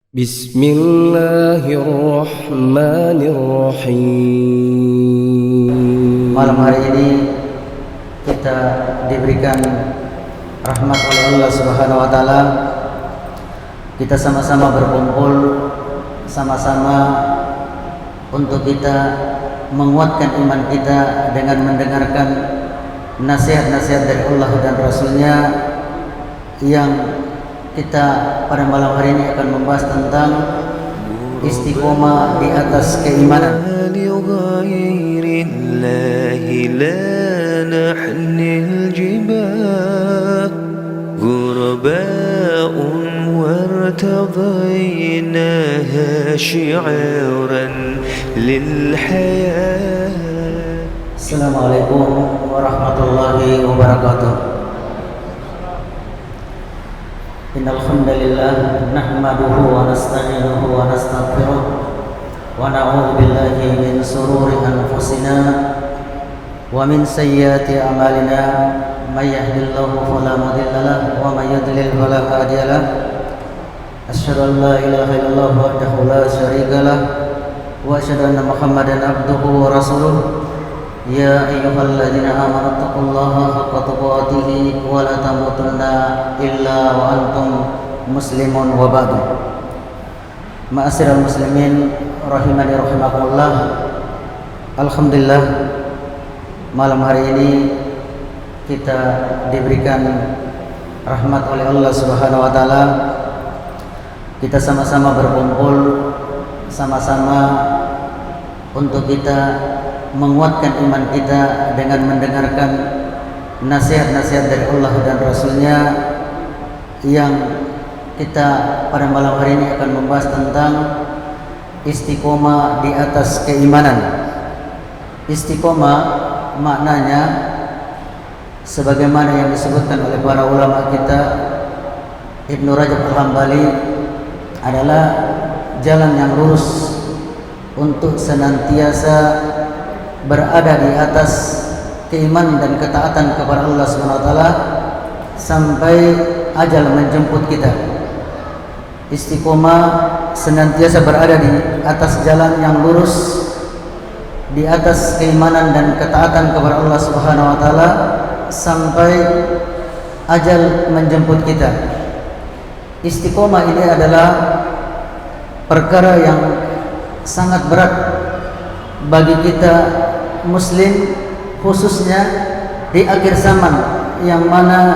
Bismillahirrahmanirrahim. Malam hari ini kita diberikan rahmat oleh Allah Subhanahu wa taala. Kita sama-sama berkumpul, sama-sama untuk kita menguatkan iman kita dengan mendengarkan nasihat-nasihat dari Allah dan Rasulnya yang kita pada malam hari ini akan membahas tentang istiqomah di atas keimanan. Assalamualaikum warahmatullahi wabarakatuh. Innal hamdalillah nahmaduhu wa nasta'inuhu wa nastaghfiruh wa na'udzu billahi min shururi anfusina wa min sayyiati a'malina may yahdihillahu fala mudilla lahu wa may yudlil fala hadiya lahu. Asyhadu an la ilaha illallah wahdahu la syarika lahu wa asyhadu anna Muhammadan abduhu wa rasuluh. Ya ayyuhalladzina amanu taqullaha haqqa tuqatih wa la tamutunna illa wa antum muslimun wa ba'du. Ma'asyiral muslimin rahimani rahimakumullah. Alhamdulillah malam hari ini kita diberikan rahmat oleh Allah Subhanahu wa taala. Kita sama-sama berkumpul, sama-sama untuk kita menguatkan iman kita dengan mendengarkan nasihat-nasihat dari Allah dan Rasulnya yang kita pada malam hari ini akan membahas tentang istiqomah di atas keimanan. Istiqomah maknanya sebagaimana yang disebutkan oleh para ulama kita, Ibnu Rajab Al-Hambali, adalah jalan yang lurus untuk senantiasa berada di atas keimanan dan ketaatan kepada Allah Subhanahu wa taala sampai ajal menjemput kita. Istiqomah senantiasa berada di atas jalan yang lurus, di atas keimanan dan ketaatan kepada Allah Subhanahu wa taala sampai ajal menjemput kita. Istiqomah ini adalah perkara yang sangat berat bagi kita muslim, khususnya di akhir zaman, yang mana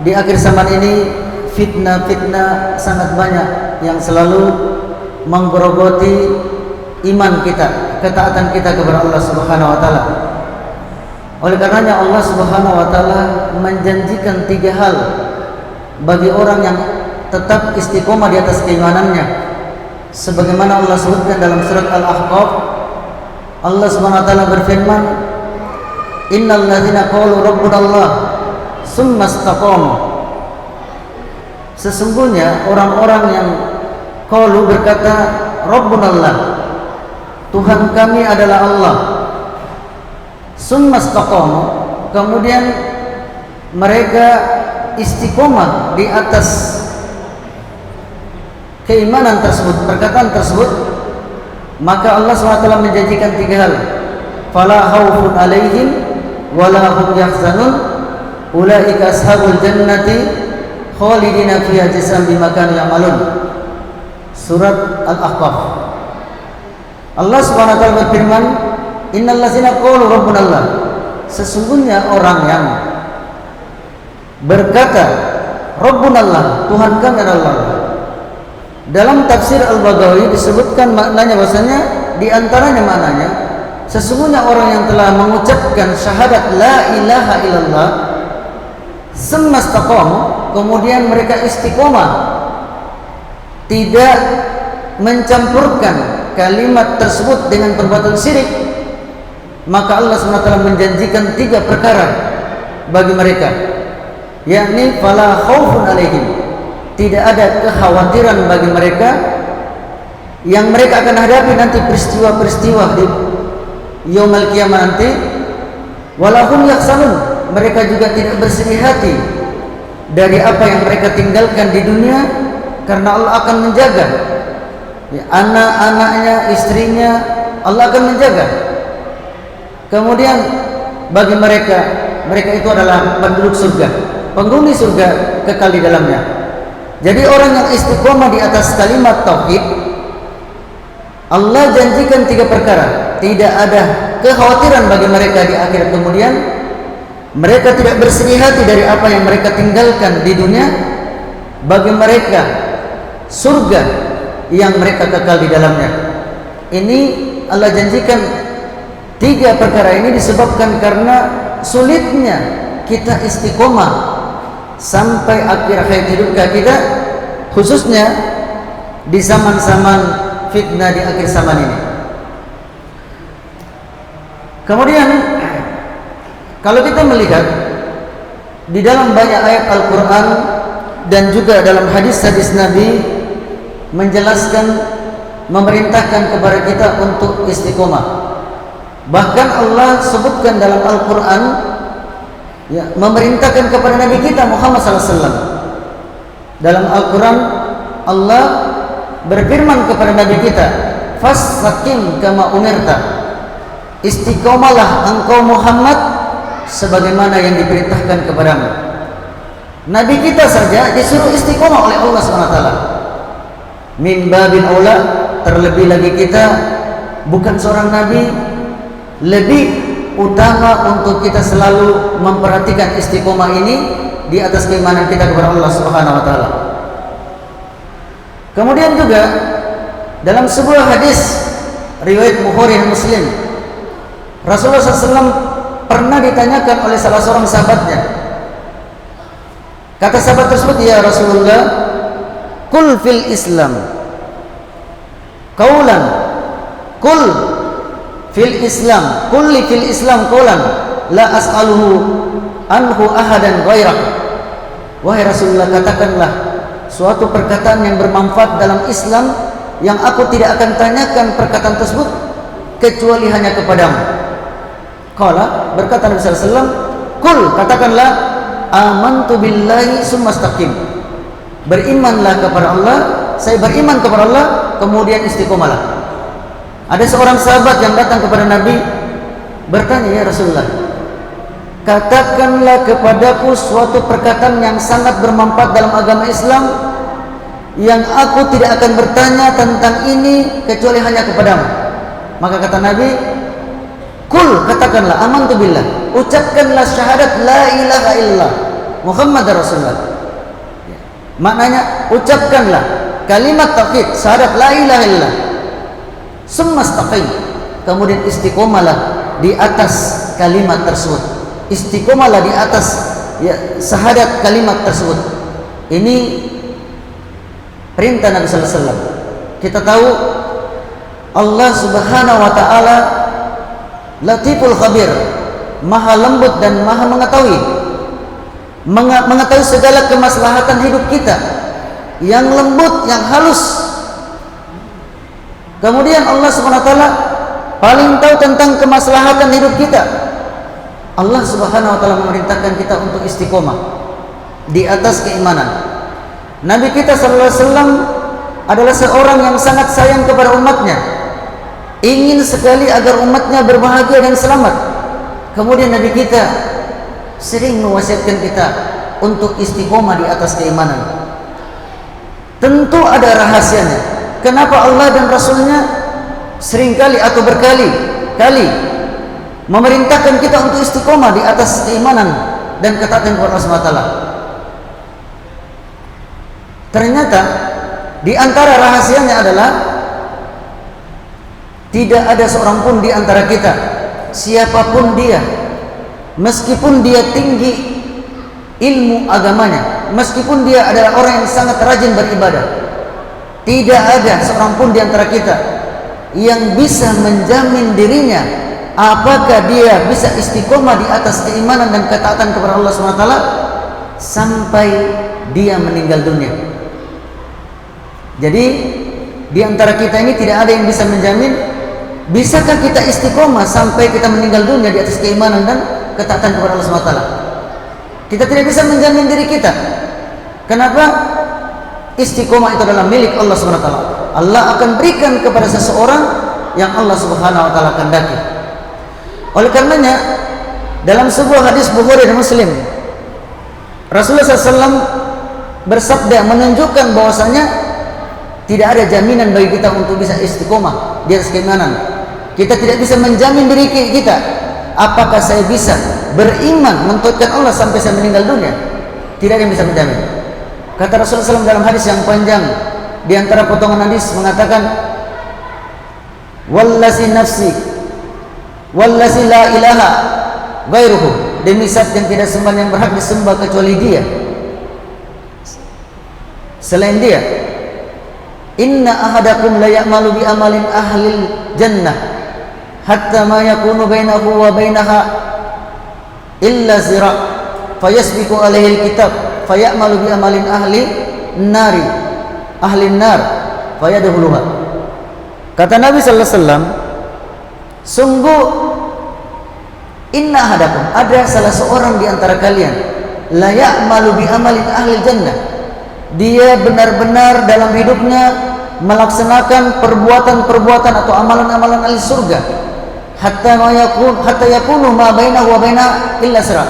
di akhir zaman ini fitnah-fitnah sangat banyak yang selalu menggerogoti iman kita, ketaatan kita kepada Allah Subhanahu wa taala. Oleh karenanya Allah Subhanahu wa taala menjanjikan 3 hal bagi orang yang tetap istiqomah di atas keimanannya. Sebagaimana Allah sebutkan dalam surat Al-Ahqaf, Allah Subhanahu wa taala berfirman, "Innal ladzina qalu rabbunallah tsumma istaqamu." Sesungguhnya orang-orang yang qalu berkata rabbunallah, Tuhan kami adalah Allah, tsumma istaqamu, kemudian mereka istiqomah di atas keimanan tersebut, perkataan tersebut, maka Allah SWT menjanjikan 3 hal. Fala khaufun alaihim wala hum yahzanun ulaika ashabul jannati khalidina fiha jazaa'an bima kanu ya'malun. Surat Al-Ahqaf. Allah SWT berfirman, innal ladzina qalu rabbunallah, sesungguhnya orang yang berkata rabbunallah, Tuhan kami adalah Allah. Dalam tafsir Al-Baghawi disebutkan maknanya, bahasanya di antaranya maknanya sesungguhnya orang yang telah mengucapkan syahadat la ilaha illallah tsumma istaqamu, kemudian mereka istiqomah tidak mencampurkan kalimat tersebut dengan perbuatan syirik, maka Allah SWT menjanjikan 3 perkara bagi mereka, yakni fala khaufun alaihim, tidak ada kekhawatiran bagi mereka yang mereka akan hadapi nanti peristiwa-peristiwa di yaumul qiyamah nanti. Walahum yahzanun, mereka juga tidak bersedih hati dari apa yang mereka tinggalkan di dunia. karena Allah akan menjaga ya, anak-anaknya, istrinya, Allah akan menjaga. Kemudian bagi mereka itu adalah penduduk surga, penghuni surga, kekal di dalamnya. Jadi orang yang istiqomah di atas kalimat tauhid, Allah janjikan 3 perkara. Tidak ada kekhawatiran bagi mereka di akhirat kemudian. Mereka tidak bersedih hati dari apa yang mereka tinggalkan di dunia. Bagi mereka surga yang mereka kekal di dalamnya. Ini Allah janjikan 3 perkara ini disebabkan karena sulitnya kita istiqomah sampai akhir hayat hidup kita, khususnya di zaman-zaman fitnah di akhir zaman ini. Kemudian kalau kita melihat di dalam banyak ayat Al-Quran dan juga dalam hadis-hadis Nabi menjelaskan, memerintahkan kepada kita untuk istiqomah. Bahkan Allah sebutkan dalam Al-Quran ya, memerintahkan kepada Nabi kita Muhammad SAW. Dalam Al-Quran Allah berfirman kepada Nabi kita, "Fastaqim kama umirta." Istiqomahlah engkau Muhammad sebagaimana yang diperintahkan kepadamu. Nabi kita saja disuruh istiqomah oleh Allah SWT. Min babil aula, terlebih lagi kita bukan seorang nabi, lebih utama untuk kita selalu memperhatikan istiqomah ini di atas keimanan kita kepada Allah Subhanahu wa taala. Kemudian juga dalam sebuah hadis riwayat Bukhari dan Muslim, Rasulullah SAW pernah ditanyakan oleh salah seorang sahabatnya. Kata sahabat tersebut, "Ya Rasulullah, kul fil Islam qaulan, kul fil Islam, kulli fil Islam qaulan la as'aluhu anhu ahadan ghairak." Wahai Rasulullah, katakanlah suatu perkataan yang bermanfaat dalam Islam yang aku tidak akan tanyakan perkataan tersebut kecuali hanya kepadamu. Qala, berkata Nabi sallallahu alaihi wasallam, "Qul," katakanlah, "amantu billahi summa istaqim." Berimanlah kepada Allah, saya beriman kepada Allah, kemudian istiqomahlah. Ada seorang sahabat yang datang kepada Nabi bertanya, "Ya Rasulullah, katakanlah kepadaku suatu perkataan yang sangat bermanfaat dalam agama Islam yang aku tidak akan bertanya tentang ini kecuali hanya kepadamu." Maka kata Nabi, "Kul," katakanlah, "amantu billah." Ucapkanlah syahadat la ilaha illallah Muhammad Rasulullah. Maknanya ucapkanlah kalimat tauhid, syahadat la ilaha illallah. Summa istaqim, kemudian istiqomahlah di atas kalimat tersebut. Istiqomahlah di atas ya, syahadat kalimat tersebut. Ini perintah Nabi sallallahu alaihi wasallam. Kita tahu Allah Subhanahu wa taala Latiful Khabir, Maha lembut dan Maha mengetahui, mengetahui segala kemaslahatan hidup kita, yang lembut, yang halus. Kemudian Allah Subhanahu wa taala paling tahu tentang kemaslahatan hidup kita. Allah Subhanahu wa taala memerintahkan kita untuk istiqomah di atas keimanan. Nabi kita sallallahu alaihi wasallam adalah seorang yang sangat sayang kepada umatnya, ingin sekali agar umatnya berbahagia dan selamat. Kemudian Nabi kita sering mewasiatkan kita untuk istiqomah di atas keimanan. Tentu ada rahasianya. Kenapa Allah dan Rasulnya seringkali atau berkali-kali memerintahkan kita untuk istiqomah di atas keimanan dan ketaatan kepada Allah SWT? Ternyata di antara rahasianya adalah tidak ada seorang pun di antara kita, siapapun dia, meskipun dia tinggi ilmu agamanya, meskipun dia adalah orang yang sangat rajin beribadah, tidak ada seorang pun di antara kita yang bisa menjamin dirinya apakah dia bisa istiqomah di atas keimanan dan ketaatan kepada Allah SWT sampai dia meninggal dunia. Jadi di antara kita ini tidak ada yang bisa menjamin bisakah kita istiqomah sampai kita meninggal dunia di atas keimanan dan ketaatan kepada Allah SWT. Kita tidak bisa menjamin diri kita. Kenapa? Istiqomah itu adalah milik Allah Subhanahu wa taala. Allah akan berikan kepada seseorang yang Allah Subhanahu wa taala kehendaki. Oleh karenanya dalam sebuah hadis Bukhari dan Muslim, Rasulullah SAW bersabda menunjukkan bahwasanya tidak ada jaminan bagi kita untuk bisa istiqomah di atas keimanan. Kita tidak bisa menjamin diri kita. Apakah saya bisa beriman mentaatkan Allah sampai saya meninggal dunia? Tidak ada yang bisa menjamin. Kata Rasulullah SAW dalam hadis yang panjang, di antara potongan hadis mengatakan, "Wallazi nafsi, wallazi la ilaha ghairuhu." Demi zat yang tidak sembahan yang berhak disembah kecuali Dia, selain Dia. Inna ahadakum la ya'malu bi amalin ahlil jannah hatta ma yakunu bainahu wa bainaha illa zira' fayasbiqu alaihi alkitab fayamalu bi amalin ahli nar fayadkhuluha. Kata Nabi sallallahu alaihi wasallam, sungguh inna ahadakum, ada salah seorang di antara kalian, la ya'malu bi amalin ahli jannah, dia benar-benar dalam hidupnya melaksanakan perbuatan-perbuatan atau amalan-amalan ahli surga, hatta yakunu ma bainahu wa baina illa sira,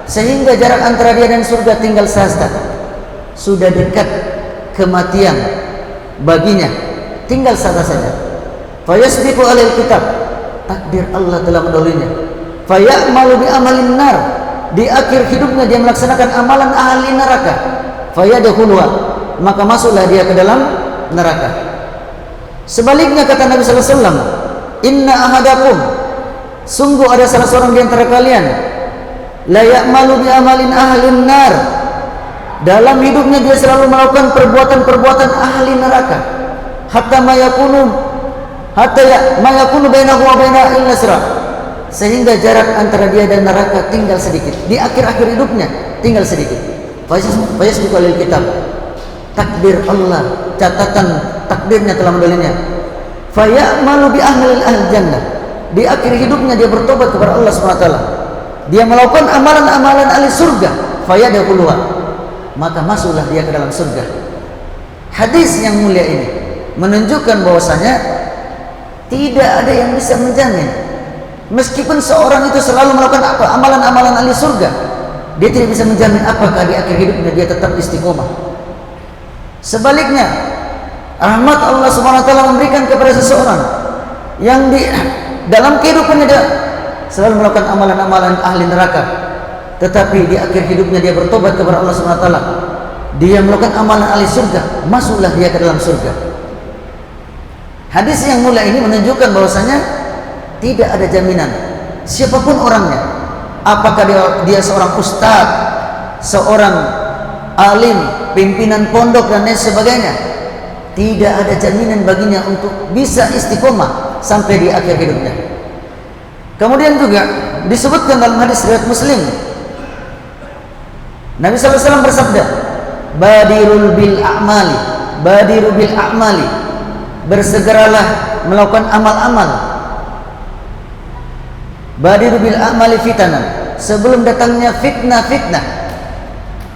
sehingga jarak antara dia dan surga tinggal sehasta. Sudah dekat kematian baginya, tinggal sehasta saja. Fayasbiqu alal kitab, takdir Allah telah mendahulunya. Fayamalu bi amalin nar, di akhir hidupnya dia melaksanakan amalan ahli neraka. Fayadkhuluha, maka masuklah dia ke dalam neraka. Sebaliknya kata Nabi sallallahu alaihi wasallam, inna ahadakum, sungguh ada salah seorang di antara kalian, la ya'malu bi amalin ahlin nar, dalam hidupnya dia selalu melakukan perbuatan-perbuatan ahli neraka, hatta ma yakunu bainahu wa baina illa sira, sehingga jarak antara dia dan neraka tinggal sedikit. Di akhir-akhir hidupnya tinggal sedikit. Fayasbiqu alal kitab, takdir Allah, catatan takdirnya telah mendahulunya. Fayamalu bi amalil ahli jannah, di akhir hidupnya dia bertobat kepada Allah Subhanahu wa taala, dia melakukan amalan-amalan ahli surga. Fayadkhuluha, maka masuklah dia ke dalam surga. Hadis yang mulia ini menunjukkan bahwasanya tidak ada yang bisa menjamin, meskipun seorang itu selalu melakukan amalan-amalan ahli surga, dia tidak bisa menjamin apakah di akhir hidupnya dia tetap istiqomah. Sebaliknya, rahmat Allah Subhanahu wa taala memberikan kepada seseorang yang di dalam kehidupannya dia selalu melakukan amalan-amalan ahli neraka, tetapi di akhir hidupnya dia bertobat kepada Allah Subhanahu wa taala, dia melakukan amalan ahli surga, masuklah dia ke dalam surga. Hadis yang mulia ini menunjukkan bahwasanya tidak ada jaminan siapapun orangnya, apakah dia seorang ustaz, seorang alim, pimpinan pondok dan lain sebagainya, tidak ada jaminan baginya untuk bisa istiqomah sampai di akhir hidupnya. Kemudian juga disebutkan dalam hadis riwayat Muslim, Nabi sallallahu alaihi wasallam bersabda, badiru bil a'mali, bersegeralah melakukan amal-amal. Badiru bil a'mali fitanan, sebelum datangnya fitnah-fitnah.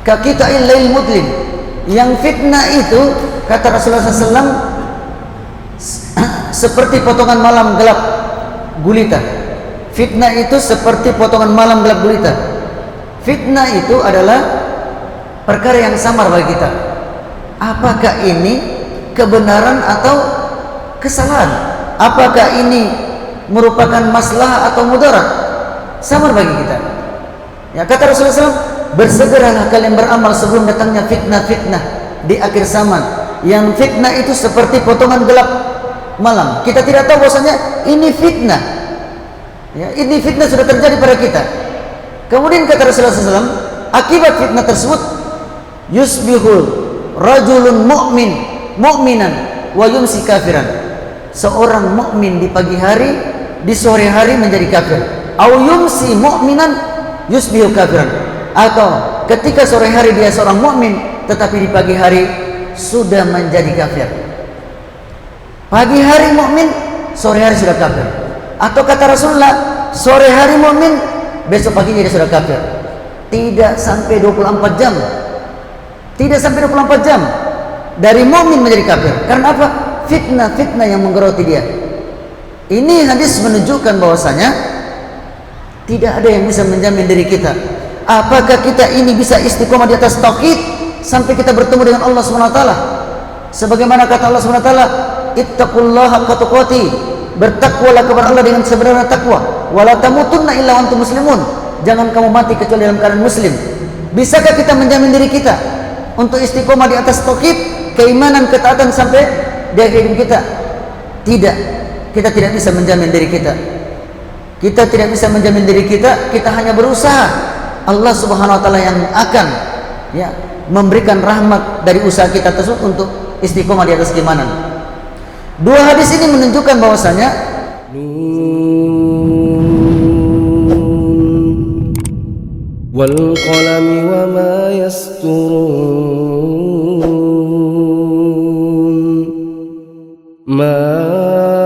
Kaqita'il lail mudlim, yang fitnah itu kata Rasulullah SAW seperti potongan malam gelap gulita. Fitnah itu seperti potongan malam gelap gulita. Fitnah itu adalah perkara yang samar bagi kita. Apakah ini kebenaran atau kesalahan? Apakah ini merupakan maslahah atau mudarat? Samar bagi kita. Ya, kata Rasulullah SAW, bersegeralah kalian beramal sebelum datangnya fitnah-fitnah di akhir zaman. Yang fitnah itu seperti potongan gelap malam. Kita tidak tahu bahwasanya ini fitnah. Ya, ini fitnah sudah terjadi pada kita. Kemudian kata Rasulullah SAW, akibat fitnah tersebut, yusbihul rajulun mu'minan wa yumsi kafiran. Seorang mukmin di pagi hari, di sore hari menjadi kafir. Au yumsi mu'minan yusbihu kafiran. Atau ketika sore hari dia seorang mukmin, tetapi di pagi hari sudah menjadi kafir. Pagi hari mukmin, sore hari sudah kafir. Atau kata Rasulullah, sore hari mukmin, besok paginya dia sudah kafir. Tidak sampai 24 jam. Tidak sampai 24 jam. dari mukmin menjadi kafir. Karena apa? Fitnah-fitnah yang menggeroti dia. Ini hadis menunjukkan bahwasanya tidak ada yang bisa menjamin diri kita. Apakah kita ini bisa istiqomah di atas tauhid sampai kita bertemu dengan Allah Subhanahu wa taala? Sebagaimana kata Allah Subhanahu wa taala, "Ittaqullaha haqqa tuqatih." Bertakwalah kepada Allah dengan sebenarnya takwa. Wala tamutunna illa wa antum muslimun. Jangan kamu mati kecuali dalam keadaan muslim. Bisakah kita menjamin diri kita untuk istiqomah di atas tauhid, keimanan, ketaatan sampai di akhir hidup kita? Tidak. Kita tidak bisa menjamin diri kita. Kita tidak bisa menjamin diri kita. Kita hanya berusaha. Allah Subhanahu wa taala yang akan memberikan rahmat dari usaha kita tersebut untuk istiqomah di atas keimanan. Dua hadis ini menunjukkan bahwasanya wal qalami wa ma yasturun ma